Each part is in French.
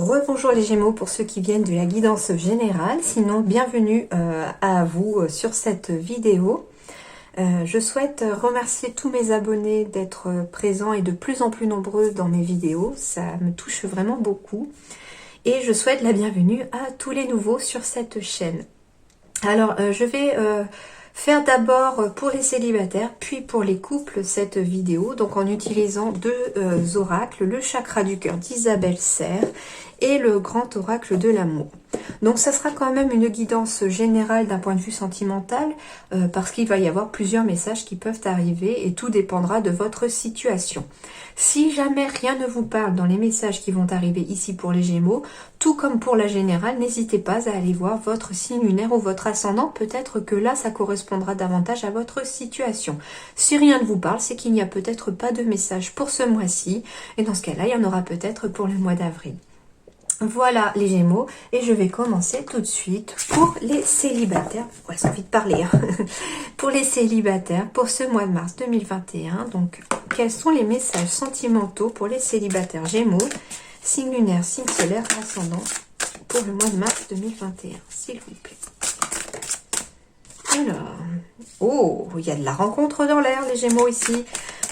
Rebonjour les Gémeaux pour ceux qui viennent de la guidance générale, sinon bienvenue à vous sur cette vidéo. Je souhaite remercier tous mes abonnés d'être présents et de plus en plus nombreux dans mes vidéos, ça me touche vraiment beaucoup. Et je souhaite la bienvenue à tous les nouveaux sur cette chaîne. Alors je vais faire d'abord pour les célibataires, puis pour les couples cette vidéo, donc en utilisant deux oracles, le chakra du cœur d'Isabelle Serre et le grand oracle de l'amour. Donc ça sera quand même une guidance générale d'un point de vue sentimental, parce qu'il va y avoir plusieurs messages qui peuvent arriver et tout dépendra de votre situation. Si jamais rien ne vous parle dans les messages qui vont arriver ici pour les Gémeaux, tout comme pour la générale, n'hésitez pas à aller voir votre signe lunaire ou votre ascendant, peut-être que là ça correspondra davantage à votre situation. Si rien ne vous parle, c'est qu'il n'y a peut-être pas de message pour ce mois-ci, et dans ce cas-là, il y en aura peut-être pour le mois d'avril. Voilà les Gémeaux, et je vais commencer tout de suite pour les célibataires. Ouais, j'ai envie de parler. Pour les célibataires, pour ce mois de mars 2021. Donc, quels sont les messages sentimentaux pour les célibataires Gémeaux, signe lunaire, signe solaire, ascendant, pour le mois de mars 2021, s'il vous plaît. Alors, oh, il y a de la rencontre dans l'air, les Gémeaux ici.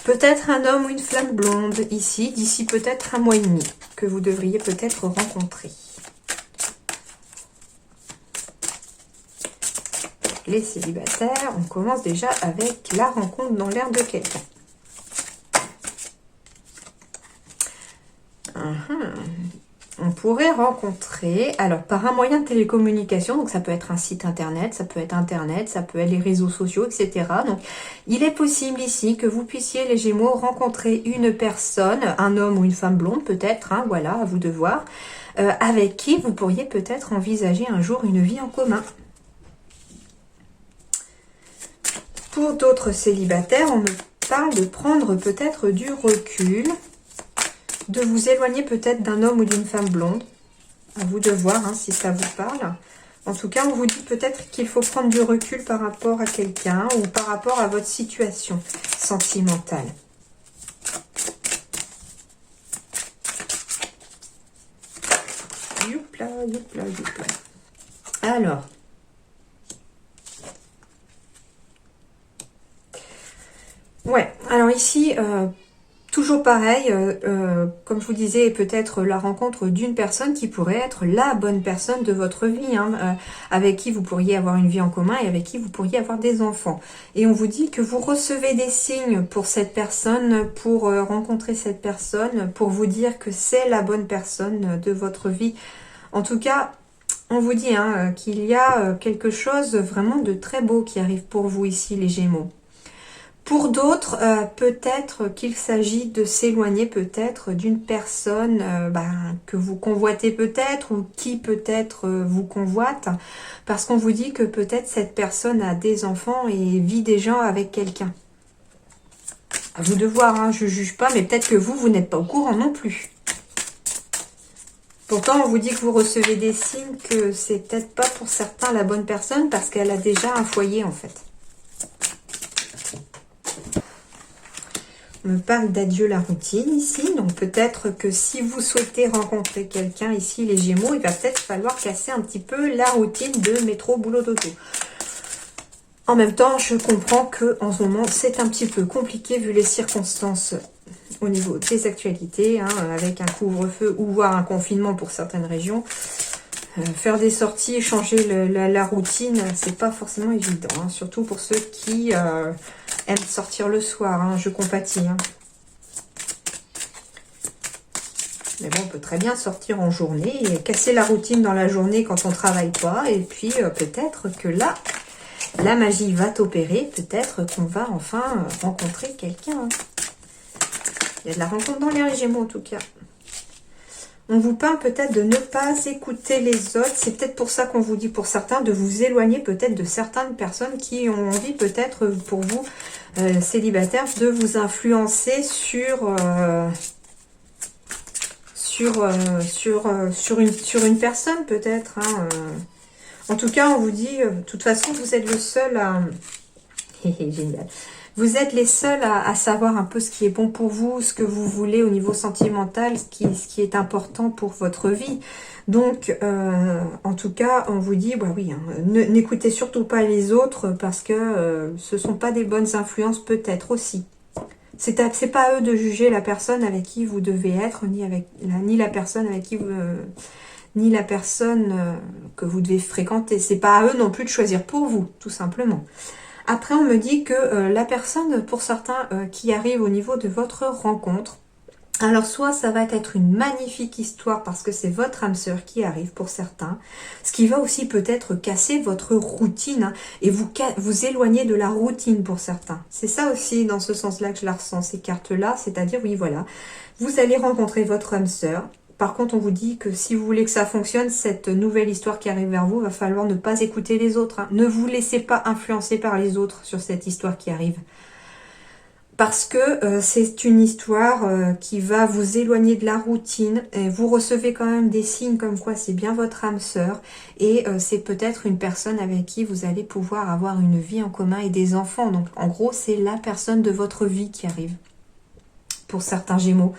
Peut-être un homme ou une flamme blonde ici, d'ici peut-être un mois et demi, que vous devriez peut-être rencontrer. Les célibataires, on commence déjà avec la rencontre dans l'air de quelqu'un. On pourrait rencontrer, alors par un moyen de télécommunication, donc ça peut être un site internet, ça peut être les réseaux sociaux, etc. Donc il est possible ici que vous puissiez, les Gémeaux, rencontrer une personne, un homme ou une femme blonde peut-être, hein, voilà, à vous de voir, avec qui vous pourriez peut-être envisager un jour une vie en commun. Pour d'autres célibataires, on me parle de prendre peut-être du recul, de vous éloigner peut-être d'un homme ou d'une femme blonde. À vous de voir hein, si ça vous parle. En tout cas, on vous dit peut-être qu'il faut prendre du recul par rapport à quelqu'un ou par rapport à votre situation sentimentale. Youpla, youpla, youpla. Alors. Ouais, alors ici... toujours pareil, comme je vous disais, peut-être la rencontre d'une personne qui pourrait être la bonne personne de votre vie, hein, avec qui vous pourriez avoir une vie en commun et avec qui vous pourriez avoir des enfants. Et on vous dit que vous recevez des signes pour cette personne, pour rencontrer cette personne, pour vous dire que c'est la bonne personne de votre vie. En tout cas, on vous dit hein, qu'il y a quelque chose vraiment de très beau qui arrive pour vous ici, les Gémeaux. Pour d'autres, peut-être qu'il s'agit de s'éloigner peut-être d'une personne que vous convoitez peut-être ou qui peut-être vous convoite, parce qu'on vous dit que peut-être cette personne a des enfants et vit déjà avec quelqu'un. À vous de voir, hein, je ne juge pas, mais peut-être que vous n'êtes pas au courant non plus. Pourtant, on vous dit que vous recevez des signes que c'est peut-être pas pour certains la bonne personne parce qu'elle a déjà un foyer en fait. On me parle d'adieu la routine ici, donc peut-être que si vous souhaitez rencontrer quelqu'un ici, les Gémeaux, il va peut-être falloir casser un petit peu la routine de métro, boulot, dodo. En même temps, je comprends que en ce moment, c'est un petit peu compliqué vu les circonstances au niveau des actualités, hein, avec un couvre-feu ou voire un confinement pour certaines régions. Faire des sorties, changer la routine, c'est pas forcément évident, hein, surtout pour ceux qui aiment sortir le soir, hein, je compatis. Hein. Mais bon, on peut très bien sortir en journée et casser la routine dans la journée quand on travaille pas, et puis peut-être que là, la magie va opérer, peut-être qu'on va enfin rencontrer quelqu'un. Hein. Il y a de la rencontre dans les Gémeaux en tout cas. On vous parle peut-être de ne pas écouter les autres. C'est peut-être pour ça qu'on vous dit pour certains de vous éloigner peut-être de certaines personnes qui ont envie peut-être pour vous, célibataires, de vous influencer sur une personne peut-être. Hein. En tout cas, on vous dit, de toute façon, vous êtes le seul à... Génial. Vous êtes les seuls à savoir un peu ce qui est bon pour vous, ce que vous voulez au niveau sentimental, ce qui est important pour votre vie. Donc, en tout cas, on vous dit, bah oui, hein, n'écoutez surtout pas les autres parce que ce ne sont pas des bonnes influences peut-être aussi. C'est pas à eux de juger la personne avec qui vous devez être, ni la personne avec qui vous... ni la personne que vous devez fréquenter. C'est pas à eux non plus de choisir pour vous, tout simplement. Après, on me dit que la personne, pour certains, qui arrive au niveau de votre rencontre, alors soit ça va être une magnifique histoire parce que c'est votre âme sœur qui arrive pour certains, ce qui va aussi peut-être casser votre routine hein, et vous éloigner de la routine pour certains. C'est ça aussi dans ce sens-là que je la ressens, ces cartes-là, c'est-à-dire, oui voilà, vous allez rencontrer votre âme sœur. Par contre, on vous dit que si vous voulez que ça fonctionne, cette nouvelle histoire qui arrive vers vous, va falloir ne pas écouter les autres. Hein. Ne vous laissez pas influencer par les autres sur cette histoire qui arrive. Parce que c'est une histoire qui va vous éloigner de la routine. Et vous recevez quand même des signes comme quoi c'est bien votre âme sœur. Et c'est peut-être une personne avec qui vous allez pouvoir avoir une vie en commun et des enfants. Donc en gros, c'est la personne de votre vie qui arrive. Pour certains Gémeaux.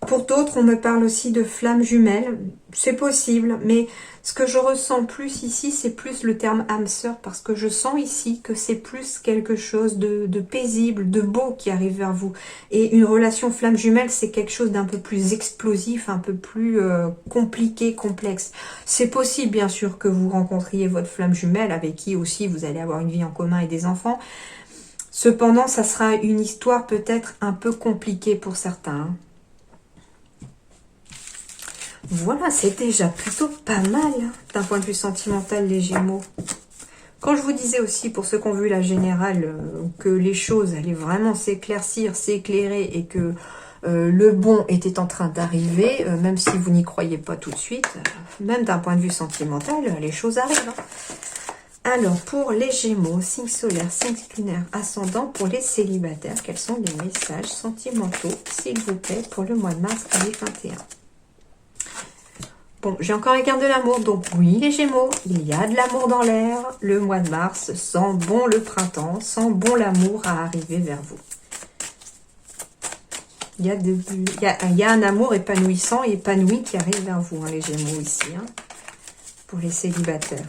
Pour d'autres, on me parle aussi de flammes jumelles. C'est possible, mais ce que je ressens plus ici, c'est plus le terme âme sœur, parce que je sens ici que c'est plus quelque chose de paisible, de beau qui arrive vers vous. Et une relation flamme jumelle, c'est quelque chose d'un peu plus explosif, un peu plus compliqué, complexe. C'est possible, bien sûr, que vous rencontriez votre flamme jumelle, avec qui aussi vous allez avoir une vie en commun et des enfants. Cependant, ça sera une histoire peut-être un peu compliquée pour certains, hein. Voilà, c'est déjà plutôt pas mal hein, d'un point de vue sentimental, les Gémeaux. Quand je vous disais aussi, pour ceux qui ont vu la générale, que les choses allaient vraiment s'éclaircir, s'éclairer et que le bon était en train d'arriver, même si vous n'y croyez pas tout de suite, même d'un point de vue sentimental, les choses arrivent. Hein. Alors, pour les Gémeaux, signe solaire, signe lunaire, ascendant, pour les célibataires, quels sont les messages sentimentaux, s'il vous plaît, pour le mois de mars 2021 ? Bon, j'ai encore les cartes de l'amour, donc oui les Gémeaux, il y a de l'amour dans l'air, le mois de mars sent bon le printemps, sent bon l'amour à arriver vers vous. Il y a un amour épanouissant et épanoui qui arrive vers vous, hein, les Gémeaux ici, hein, pour les célibataires.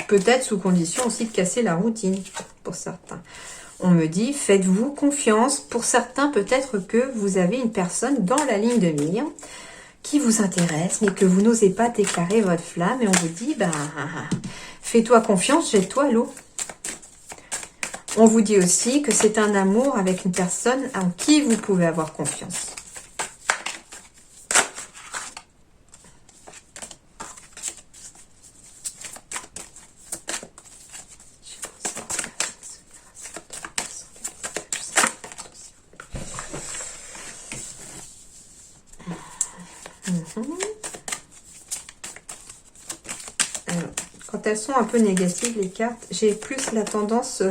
Peut-être sous condition aussi de casser la routine, pour certains. On me dit, faites-vous confiance. Pour certains, peut-être que vous avez une personne dans la ligne de mire qui vous intéresse, mais que vous n'osez pas déclarer votre flamme. Et on vous dit, ben, fais-toi confiance, jette-toi à l'eau. On vous dit aussi que c'est un amour avec une personne en qui vous pouvez avoir confiance. Alors, quand elles sont un peu négatives, les cartes, j'ai plus la tendance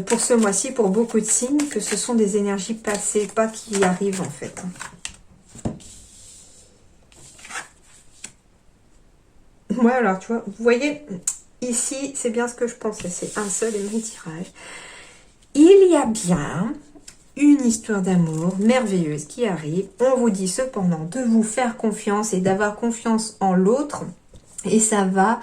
pour ce mois-ci, pour beaucoup de signes, que ce sont des énergies passées, pas qui arrivent en fait. Ouais, alors tu vois, vous voyez, ici, c'est bien ce que je pensais, c'est un seul et même tirage. Il y a bien une histoire d'amour merveilleuse qui arrive. On vous dit cependant de vous faire confiance et d'avoir confiance en l'autre. Et ça va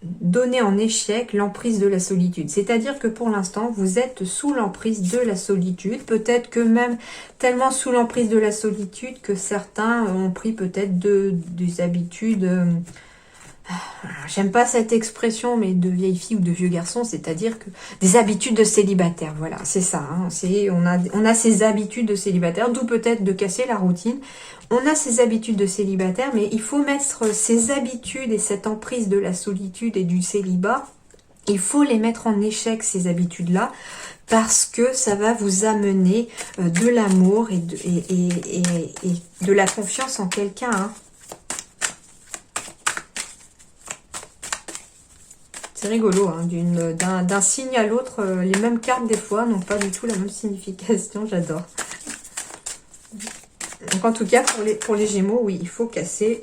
donner en échec l'emprise de la solitude. C'est-à-dire que pour l'instant, vous êtes sous l'emprise de la solitude. Peut-être que même tellement sous l'emprise de la solitude que certains ont pris peut-être des habitudes... j'aime pas cette expression, mais de vieille fille ou de vieux garçon, c'est-à-dire que des habitudes de célibataire, voilà, c'est ça. Hein, on a ces habitudes de célibataire, d'où peut-être de casser la routine. On a ces habitudes de célibataire, mais il faut mettre ces habitudes et cette emprise de la solitude et du célibat, il faut les mettre en échec, ces habitudes-là, parce que ça va vous amener de l'amour et de la confiance en quelqu'un, hein. C'est rigolo, hein, d'un signe à l'autre, les mêmes cartes des fois n'ont pas du tout la même signification, j'adore. Donc en tout cas, pour les Gémeaux, oui, il faut casser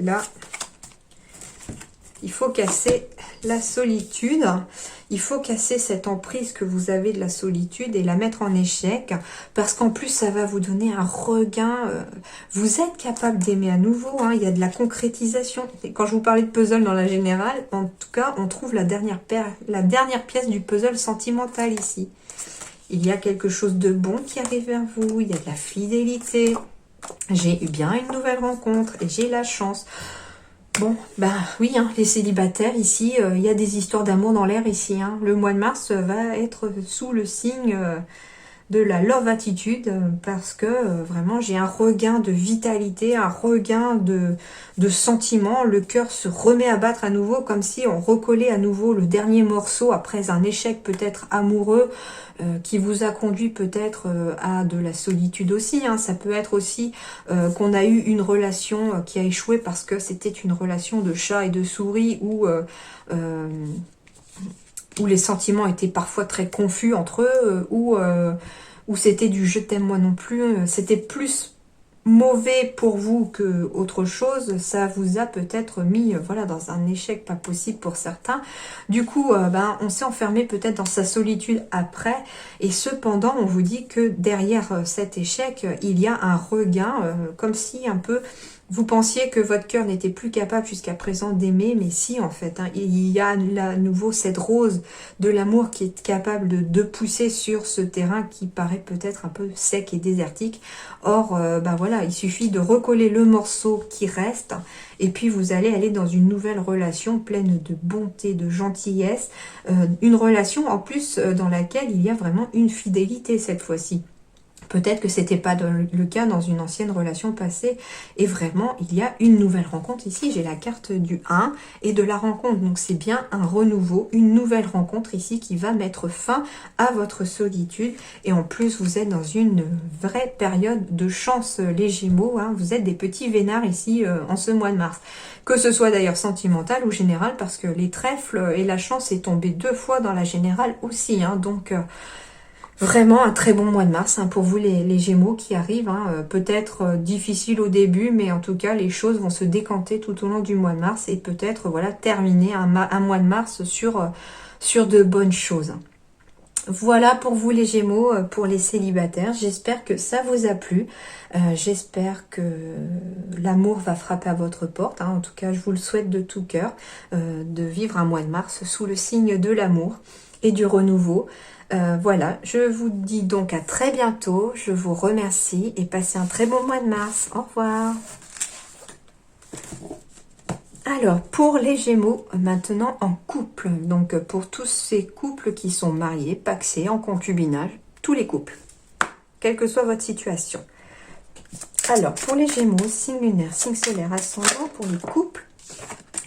la solitude. Il faut casser cette emprise que vous avez de la solitude et la mettre en échec, parce qu'en plus ça va vous donner un regain. Vous êtes capable d'aimer à nouveau, hein. Il y a de la concrétisation. Et quand je vous parlais de puzzle dans la générale, en tout cas on trouve la dernière pièce du puzzle sentimental ici. Il y a quelque chose de bon qui arrive vers vous, il y a de la fidélité. J'ai eu bien une nouvelle rencontre et j'ai la chance. Bon, bah oui, hein, les célibataires ici, il y a des histoires d'amour dans l'air ici. Hein. Le mois de mars va être sous le signe de la love attitude, parce que vraiment j'ai un regain de vitalité, un regain de sentiments. Le cœur se remet à battre à nouveau, comme si on recollait à nouveau le dernier morceau après un échec peut-être amoureux, qui vous a conduit peut-être à de la solitude aussi. Hein. Ça peut être aussi qu'on a eu une relation qui a échoué parce que c'était une relation de chat et de souris, où les sentiments étaient parfois très confus entre eux, où c'était du je t'aime moi non plus. C'était plus mauvais pour vous que autre chose. Ça vous a peut-être mis voilà, dans un échec pas possible pour certains. Du coup, on s'est enfermé peut-être dans sa solitude après. Et cependant, on vous dit que derrière cet échec, il y a un regain, comme si un peu vous pensiez que votre cœur n'était plus capable jusqu'à présent d'aimer, mais si en fait, hein, il y a à nouveau cette rose de l'amour qui est capable de pousser sur ce terrain qui paraît peut-être un peu sec et désertique. Or, voilà, il suffit de recoller le morceau qui reste, et puis vous allez aller dans une nouvelle relation pleine de bonté, de gentillesse, une relation en plus dans laquelle il y a vraiment une fidélité cette fois-ci. Peut-être que c'était pas le cas dans une ancienne relation passée. Et vraiment, il y a une nouvelle rencontre. Ici, j'ai la carte du 1 et de la rencontre. Donc, c'est bien un renouveau, une nouvelle rencontre ici qui va mettre fin à votre solitude. Et en plus, vous êtes dans une vraie période de chance, les Gémeaux. Hein. Vous êtes des petits vénards ici en ce mois de mars. Que ce soit d'ailleurs sentimental ou général, parce que les trèfles et la chance est tombée 2 fois dans la générale aussi. Hein. Donc... vraiment un très bon mois de mars hein, pour vous les Gémeaux qui arrivent. Hein, peut-être difficile au début, mais en tout cas les choses vont se décanter tout au long du mois de mars et peut-être voilà terminer un mois de mars sur de bonnes choses. Voilà pour vous les Gémeaux, pour les célibataires. J'espère que ça vous a plu. J'espère que l'amour va frapper à votre porte. Hein. En tout cas, je vous le souhaite de tout cœur, de vivre un mois de mars sous le signe de l'amour et du renouveau. Voilà, je vous dis donc à très bientôt. Je vous remercie et passez un très bon mois de mars. Au revoir. Alors, pour les Gémeaux, maintenant en couple. Donc, pour tous ces couples qui sont mariés, pacsés, en concubinage, tous les couples, quelle que soit votre situation. Alors, pour les Gémeaux, signe lunaire, signe solaire, ascendant, pour les couples,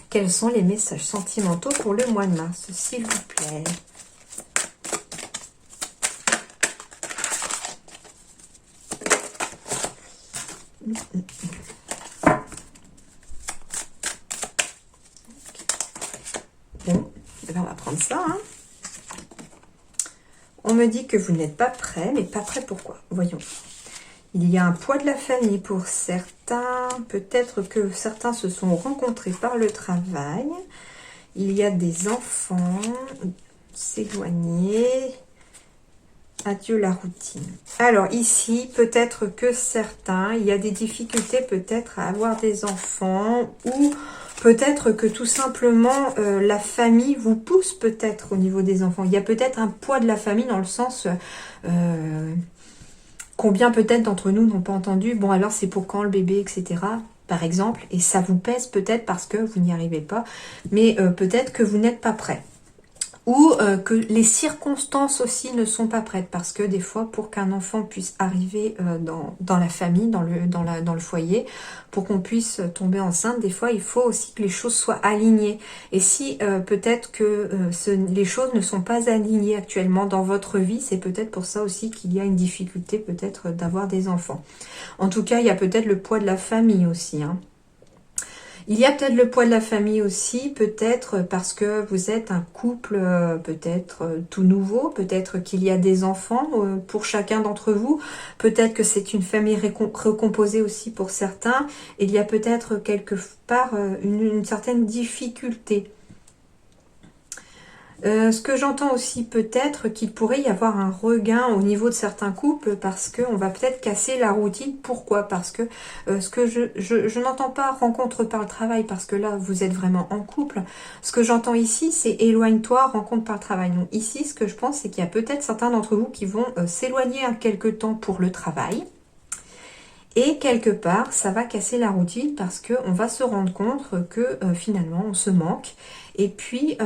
quels sont les messages sentimentaux pour le mois de mars, s'il vous plaît? Bon, eh bien on va prendre ça. Hein. On me dit que vous n'êtes pas prêt, mais pas prêt pourquoi? Voyons. Il y a un poids de la famille pour certains. Peut-être que certains se sont rencontrés par le travail. Il y a des enfants. S'éloigner. Adieu la routine. Alors ici, peut-être que certains, il y a des difficultés peut-être à avoir des enfants, ou peut-être que tout simplement la famille vous pousse peut-être au niveau des enfants. Il y a peut-être un poids de la famille dans le sens combien peut-être d'entre nous n'ont pas entendu, bon alors c'est pour quand le bébé, etc. par exemple, et ça vous pèse peut-être parce que vous n'y arrivez pas, mais peut-être que vous n'êtes pas prêt. Ou que les circonstances aussi ne sont pas prêtes, parce que des fois, pour qu'un enfant puisse arriver dans la famille, dans le foyer, pour qu'on puisse tomber enceinte, des fois, il faut aussi que les choses soient alignées. Et si peut-être que les choses ne sont pas alignées actuellement dans votre vie, c'est peut-être pour ça aussi qu'il y a une difficulté peut-être d'avoir des enfants. En tout cas, il y a peut-être le poids de la famille aussi, hein. Il y a peut-être le poids de la famille aussi, peut-être parce que vous êtes un couple peut-être tout nouveau, peut-être qu'il y a des enfants pour chacun d'entre vous, peut-être que c'est une famille recomposée aussi pour certains. Il y a peut-être quelque part une certaine difficulté. Ce que j'entends aussi peut-être qu'il pourrait y avoir un regain au niveau de certains couples parce qu'on va peut-être casser la routine. Pourquoi? Parce que ce que je n'entends pas rencontre par le travail parce que là vous êtes vraiment en couple. Ce que j'entends ici c'est éloigne-toi, rencontre par le travail. Donc ici ce que je pense c'est qu'il y a peut-être certains d'entre vous qui vont s'éloigner un quelque temps pour le travail. Et quelque part, ça va casser la routine parce qu'on va se rendre compte que finalement, on se manque. Et puis,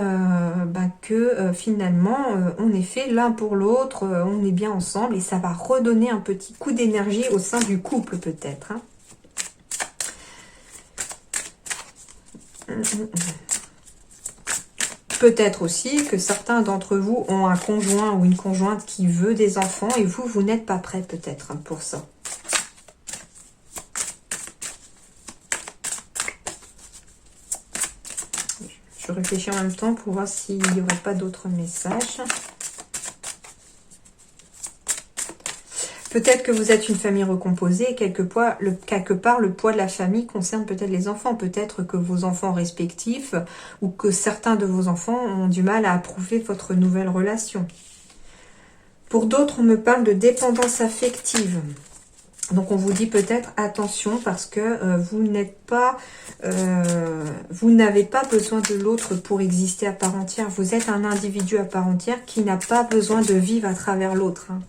finalement, on est fait l'un pour l'autre, on est bien ensemble. Et ça va redonner un petit coup d'énergie au sein du couple peut-être. Hein. Peut-être aussi que certains d'entre vous ont un conjoint ou une conjointe qui veut des enfants. Et vous, vous n'êtes pas prêt peut-être hein, pour ça. Je réfléchis en même temps pour voir s'il n'y aurait pas d'autres messages. Peut-être que vous êtes une famille recomposée et quelque part, le poids de la famille concerne peut-être les enfants. Peut-être que vos enfants respectifs ou que certains de vos enfants ont du mal à approuver votre nouvelle relation. Pour d'autres, on me parle de dépendance affective. Donc on vous dit peut-être attention parce que vous n'avez pas besoin de l'autre pour exister à part entière. Vous êtes un individu à part entière qui n'a pas besoin de vivre à travers l'autre. Hein.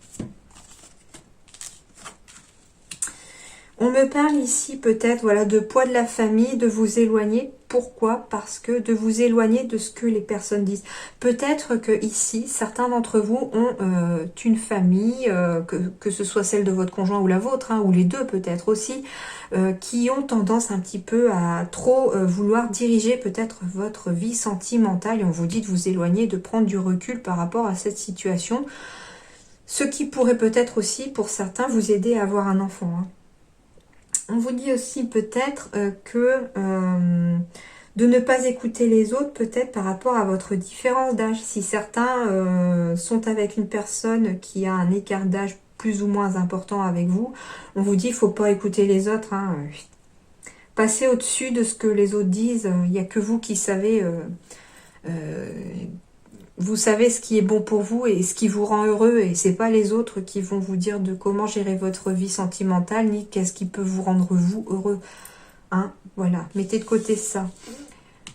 On me parle ici peut-être voilà, de poids de la famille, de vous éloigner. Pourquoi? Parce que de vous éloigner de ce que les personnes disent. Peut-être que ici, certains d'entre vous ont une famille, que ce soit celle de votre conjoint ou la vôtre, hein, ou les deux peut-être aussi, qui ont tendance un petit peu à trop vouloir diriger peut-être votre vie sentimentale. Et on vous dit de vous éloigner, de prendre du recul par rapport à cette situation. Ce qui pourrait peut-être aussi, pour certains, vous aider à avoir un enfant. Hein. On vous dit aussi peut-être de ne pas écouter les autres, peut-être par rapport à votre différence d'âge. Si certains sont avec une personne qui a un écart d'âge plus ou moins important avec vous, on vous dit qu'il ne faut pas écouter les autres. Hein. Passez au-dessus de ce que les autres disent. Il n'y a que vous qui savez... vous savez ce qui est bon pour vous et ce qui vous rend heureux. Et c'est pas les autres qui vont vous dire de comment gérer votre vie sentimentale, ni qu'est-ce qui peut vous rendre vous heureux. Hein, voilà, mettez de côté ça.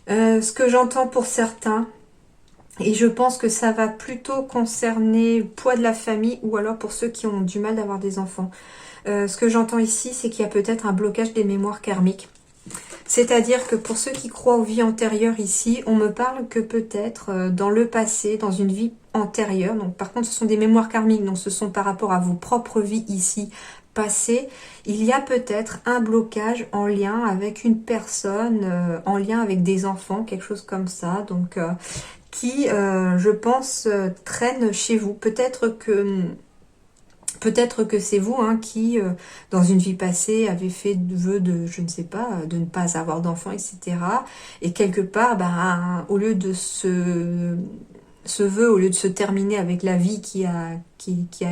Ce que j'entends pour certains, et je pense que ça va plutôt concerner le poids de la famille ou alors pour ceux qui ont du mal d'avoir des enfants. Ce que j'entends ici, c'est qu'il y a peut-être un blocage des mémoires karmiques. C'est-à-dire que pour ceux qui croient aux vies antérieures ici, on me parle que peut-être dans le passé, dans une vie antérieure, donc par contre ce sont des mémoires karmiques, donc ce sont par rapport à vos propres vies ici passées, il y a peut-être un blocage en lien avec une personne, en lien avec des enfants, quelque chose comme ça, donc qui, je pense, traîne chez vous. Peut-être que c'est vous hein, qui, dans une vie passée, avez fait vœu de, je ne sais pas, de ne pas avoir d'enfants, etc. Et quelque part, au lieu de ce vœu, au lieu de se terminer avec la vie qui a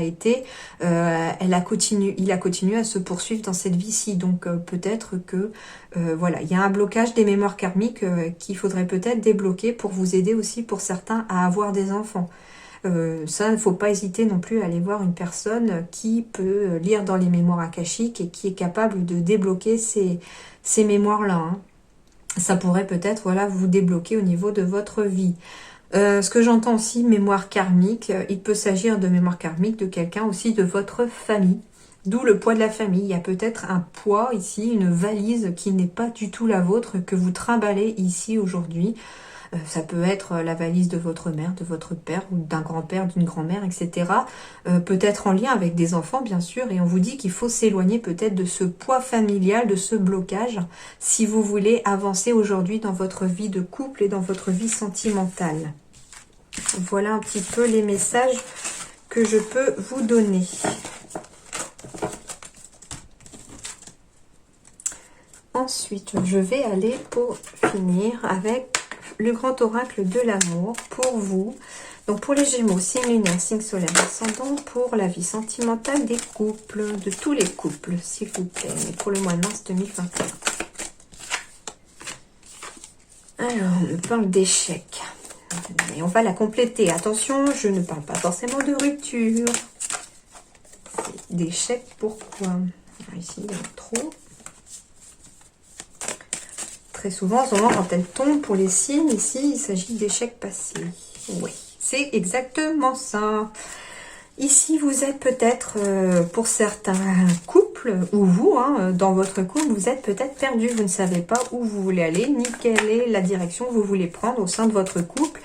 été, il a continué à se poursuivre dans cette vie-ci. Donc peut-être que, voilà, il y a un blocage des mémoires karmiques qu'il faudrait peut-être débloquer pour vous aider aussi, pour certains, à avoir des enfants. Ça, il ne faut pas hésiter non plus à aller voir une personne qui peut lire dans les mémoires akashiques et qui est capable de débloquer ces mémoires-là. Hein. Ça pourrait peut-être voilà, vous débloquer au niveau de votre vie. Ce que j'entends aussi, mémoire karmique, il peut s'agir de mémoire karmique de quelqu'un aussi de votre famille. D'où le poids de la famille. Il y a peut-être un poids ici, une valise qui n'est pas du tout la vôtre, que vous trimballez ici aujourd'hui. Ça peut être la valise de votre mère, de votre père, ou d'un grand-père, d'une grand-mère, etc. Peut-être en lien avec des enfants, bien sûr, et on vous dit qu'il faut s'éloigner peut-être de ce poids familial, de ce blocage, si vous voulez avancer aujourd'hui dans votre vie de couple et dans votre vie sentimentale. Voilà un petit peu les messages que je peux vous donner. Ensuite, je vais aller pour finir avec le grand oracle de l'amour pour vous. Donc pour les Gémeaux, signe lunaire, signe solaire, ascendant, pour la vie sentimentale des couples, de tous les couples, s'il vous plaît. Mais pour le mois de mars 2021. Alors, on me parle d'échec. Et on va la compléter. Attention, je ne parle pas forcément de rupture. C'est d'échec, pourquoi? Ici, il y en a trop. Très souvent, en ce moment, quand elle tombe pour les signes, ici, il s'agit d'échecs passés. Oui, c'est exactement ça. Ici, vous êtes peut-être, pour certains couples, ou vous, hein, dans votre couple, vous êtes peut-être perdu. Vous ne savez pas où vous voulez aller, ni quelle est la direction que vous voulez prendre au sein de votre couple.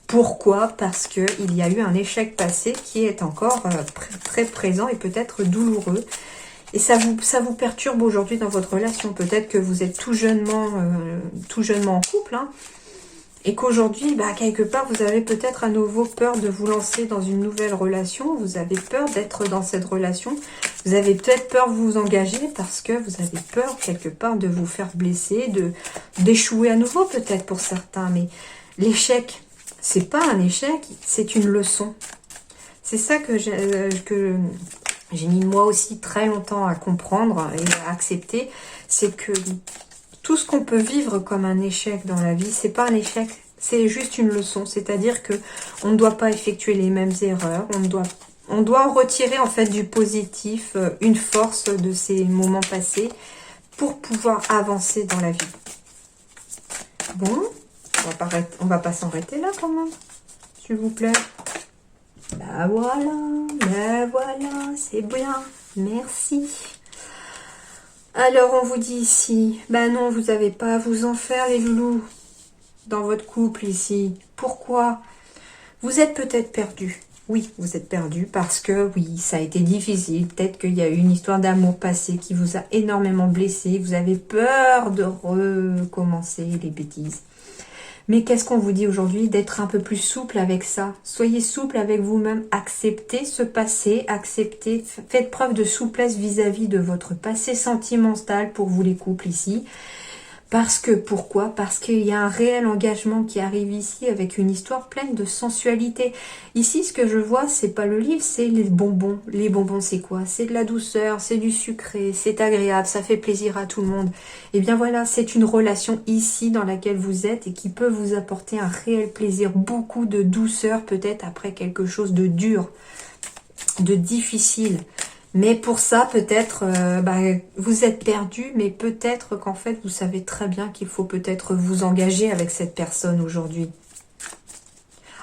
Pourquoi? Parce qu'il y a eu un échec passé qui est encore très présent et peut-être douloureux. Et ça vous perturbe aujourd'hui dans votre relation. Peut-être que vous êtes tout jeunement en couple, hein, et qu'aujourd'hui, quelque part, vous avez peut-être à nouveau peur de vous lancer dans une nouvelle relation. Vous avez peur d'être dans cette relation. Vous avez peut-être peur de vous engager parce que vous avez peur, quelque part, de vous faire blesser, d'échouer à nouveau, peut-être pour certains. Mais l'échec, c'est pas un échec, c'est une leçon. C'est ça que j'ai mis moi aussi très longtemps à comprendre et à accepter. C'est que tout ce qu'on peut vivre comme un échec dans la vie, c'est pas un échec, c'est juste une leçon. C'est-à-dire que on ne doit pas effectuer les mêmes erreurs. On doit en retirer en fait du positif, une force de ces moments passés pour pouvoir avancer dans la vie. Bon, on va pas s'arrêter là quand même, s'il vous plaît. Ben voilà, c'est bien, merci. Alors, on vous dit ici, non, vous n'avez pas à vous en faire, les loulous, dans votre couple ici. Pourquoi? Vous êtes peut-être perdu. Oui, vous êtes perdu parce que, oui, ça a été difficile. Peut-être qu'il y a eu une histoire d'amour passée qui vous a énormément blessé. Vous avez peur de recommencer les bêtises. Mais qu'est-ce qu'on vous dit aujourd'hui? D'être un peu plus souple avec ça. Soyez souple avec vous-même. Acceptez ce passé. Acceptez. Faites preuve de souplesse vis-à-vis de votre passé sentimental pour vous les couples ici. Parce que, pourquoi? Parce qu'il y a un réel engagement qui arrive ici avec une histoire pleine de sensualité. Ici, ce que je vois, c'est pas le livre, c'est les bonbons. Les bonbons, c'est quoi? C'est de la douceur, c'est du sucré, c'est agréable, ça fait plaisir à tout le monde. Et bien voilà, c'est une relation ici dans laquelle vous êtes et qui peut vous apporter un réel plaisir, beaucoup de douceur peut-être après quelque chose de dur, de difficile. Mais pour ça, peut-être, vous êtes perdu, mais peut-être qu'en fait, vous savez très bien qu'il faut peut-être vous engager avec cette personne aujourd'hui.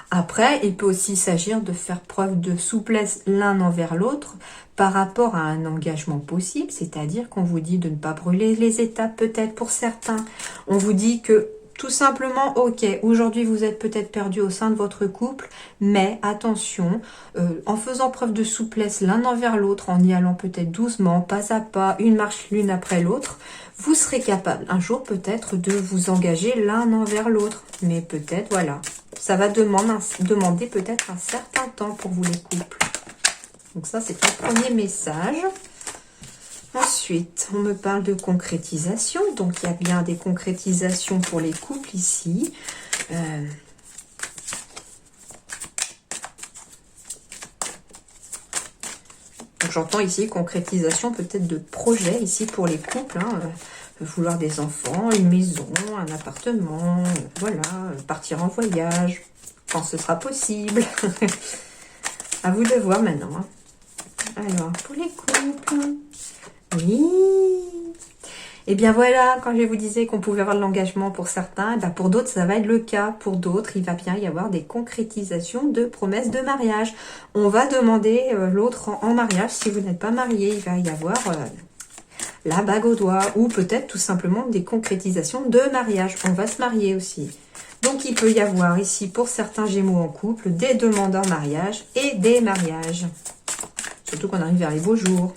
Après, il peut aussi s'agir de faire preuve de souplesse l'un envers l'autre par rapport à un engagement possible, c'est-à-dire qu'on vous dit de ne pas brûler les étapes peut-être pour certains. On vous dit que tout simplement, ok, aujourd'hui vous êtes peut-être perdu au sein de votre couple, mais attention, en faisant preuve de souplesse l'un envers l'autre, en y allant peut-être doucement, pas à pas, une marche l'une après l'autre, vous serez capable un jour peut-être de vous engager l'un envers l'autre. Mais peut-être, voilà, ça va demander peut-être un certain temps pour vous les couples. Donc ça, c'est un premier message. Ensuite, on me parle de concrétisation. Donc, il y a bien des concrétisations pour les couples ici. Donc, j'entends ici concrétisation peut-être de projets ici pour les couples. Vouloir des enfants, une maison, un appartement, voilà, partir en voyage, quand ce sera possible. À vous de voir maintenant. Alors, pour les couples... Oui. Et bien voilà, quand je vous disais qu'on pouvait avoir de l'engagement pour certains, pour d'autres, ça va être le cas. Pour d'autres, il va bien y avoir des concrétisations de promesses de mariage. On va demander l'autre en mariage. Si vous n'êtes pas marié, il va y avoir la bague au doigt. Ou peut-être tout simplement des concrétisations de mariage. On va se marier aussi. Donc il peut y avoir ici, pour certains Gémeaux en couple, des demandes en mariage et des mariages. Surtout qu'on arrive vers les beaux jours.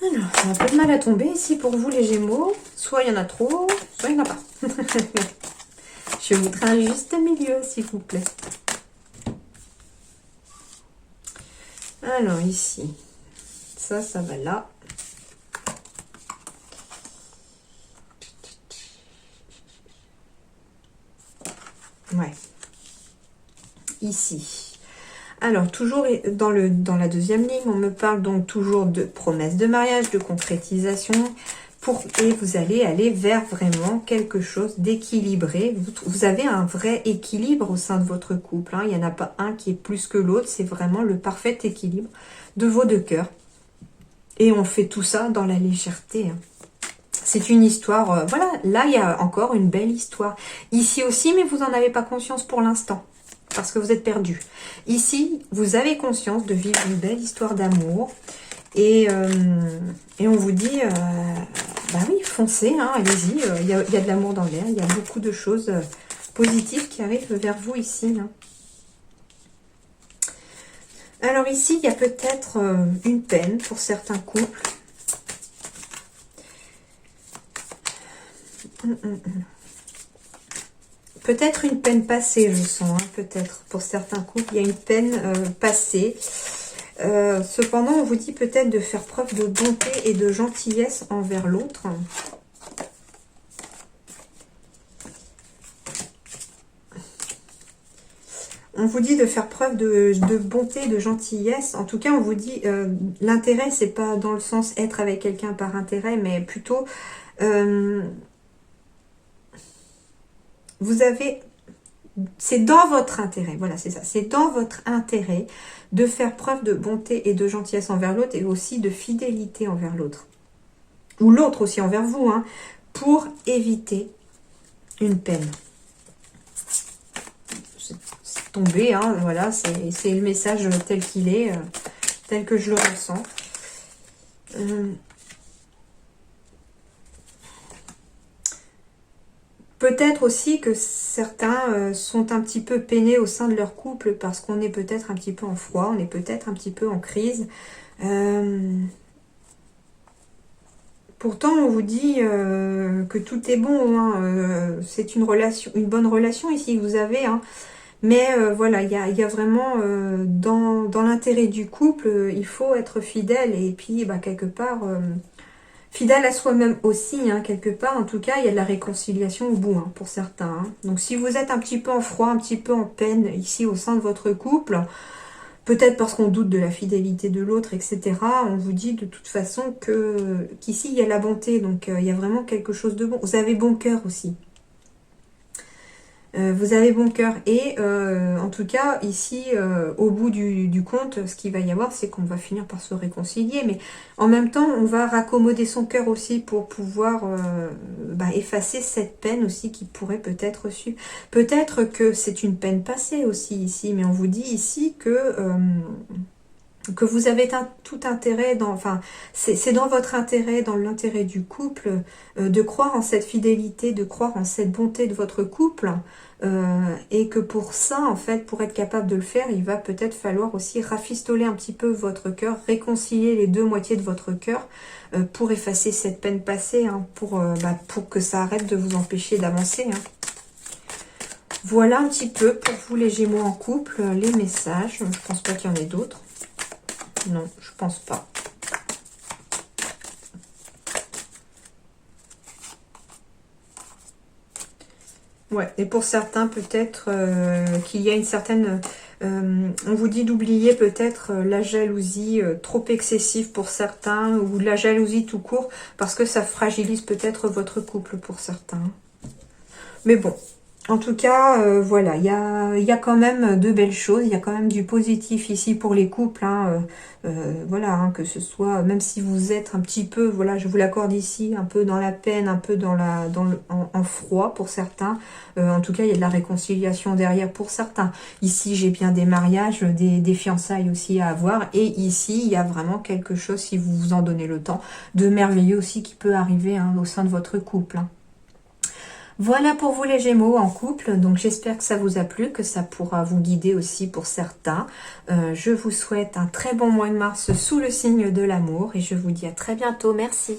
Alors, il y a un peu de mal à tomber ici pour vous les Gémeaux. Soit il y en a trop, soit il n'y en a pas. Je voudrais un juste milieu, s'il vous plaît. Alors ici, ça va là. Ouais. Ici. Alors, toujours dans la deuxième ligne, on me parle donc toujours de promesses de mariage, de concrétisation. et vous allez aller vers vraiment quelque chose d'équilibré. Vous avez un vrai équilibre au sein de votre couple, hein. Il n'y en a pas un qui est plus que l'autre, c'est vraiment le parfait équilibre de vos deux cœurs. Et on fait tout ça dans la légèreté, hein. C'est une histoire, voilà, là il y a encore une belle histoire. Ici aussi, mais vous n'en avez pas conscience pour l'instant, parce que vous êtes perdu. Ici, vous avez conscience de vivre une belle histoire d'amour. Et on vous dit, bah oui, foncez, hein, allez-y, il y a de l'amour dans l'air, il y a beaucoup de choses positives qui arrivent vers vous ici, hein. Alors ici, il y a peut-être une peine pour certains couples. Peut-être une peine passée, je sens, hein, peut-être. Pour certains couples, il y a une peine passée. Cependant, on vous dit peut-être de faire preuve de bonté et de gentillesse envers l'autre. On vous dit de faire preuve de bonté, de gentillesse. En tout cas, on vous dit, l'intérêt, c'est pas dans le sens être avec quelqu'un par intérêt, mais plutôt, vous avez, c'est dans votre intérêt, voilà, c'est ça. C'est dans votre intérêt de faire preuve de bonté et de gentillesse envers l'autre et aussi de fidélité envers l'autre. Ou l'autre aussi envers vous, hein, pour éviter une peine. Tomber, hein, voilà, c'est le message tel qu'il est, tel que je le ressens. Peut-être aussi que certains sont un petit peu peinés au sein de leur couple parce qu'on est peut-être un petit peu en froid, on est peut-être un petit peu en crise. Pourtant, on vous dit que tout est bon, hein, c'est une bonne relation ici que vous avez, hein. Mais voilà, il y a vraiment dans l'intérêt du couple, il faut être fidèle et puis bah, quelque part fidèle à soi-même aussi, hein, quelque part. En tout cas, il y a de la réconciliation au bout, hein, pour certains, hein. Donc si vous être un petit peu en froid, un petit peu en peine ici au sein de votre couple, peut-être parce qu'on doute de la fidélité de l'autre, etc., on vous dit de toute façon qu'ici il y a la bonté, donc il y a vraiment quelque chose de bon. Vous avez bon cœur aussi. Vous avez bon cœur et en tout cas ici au bout du compte, ce qu'il va y avoir, c'est qu'on va finir par se réconcilier, mais en même temps on va raccommoder son cœur aussi pour pouvoir effacer cette peine aussi qui pourrait peut-être suivre. Peut-être que c'est une peine passée aussi ici, mais on vous dit ici que vous avez tout intérêt, c'est dans votre intérêt, dans l'intérêt du couple, de croire en cette fidélité, de croire en cette bonté de votre couple, et que pour ça, en fait, pour être capable de le faire, il va peut-être falloir aussi rafistoler un petit peu votre cœur, réconcilier les deux moitiés de votre cœur, pour effacer cette peine passée, hein, pour que ça arrête de vous empêcher d'avancer, hein. Voilà un petit peu pour vous les Gémeaux en couple, les messages. Je pense pas qu'il y en ait d'autres. Non, je pense pas. Ouais, et pour certains, peut-être qu'il y a une certaine... on vous dit d'oublier peut-être la jalousie trop excessive pour certains, ou la jalousie tout court, parce que ça fragilise peut-être votre couple pour certains. Mais bon, en tout cas, voilà, il y a quand même de belles choses, il y a quand même du positif ici pour les couples, hein, voilà, hein, que ce soit, même si vous êtes un petit peu, voilà, je vous l'accorde ici, un peu dans la peine, un peu en froid pour certains, en tout cas, il y a de la réconciliation derrière pour certains. Ici, j'ai bien des mariages, des fiançailles aussi à avoir, et ici, il y a vraiment quelque chose, si vous vous en donnez le temps, de merveilleux aussi qui peut arriver, hein, au sein de votre couple, hein. Voilà pour vous les Gémeaux en couple, donc j'espère que ça vous a plu, que ça pourra vous guider aussi pour certains. Je vous souhaite un très bon mois de mars sous le signe de l'amour et je vous dis à très bientôt, merci.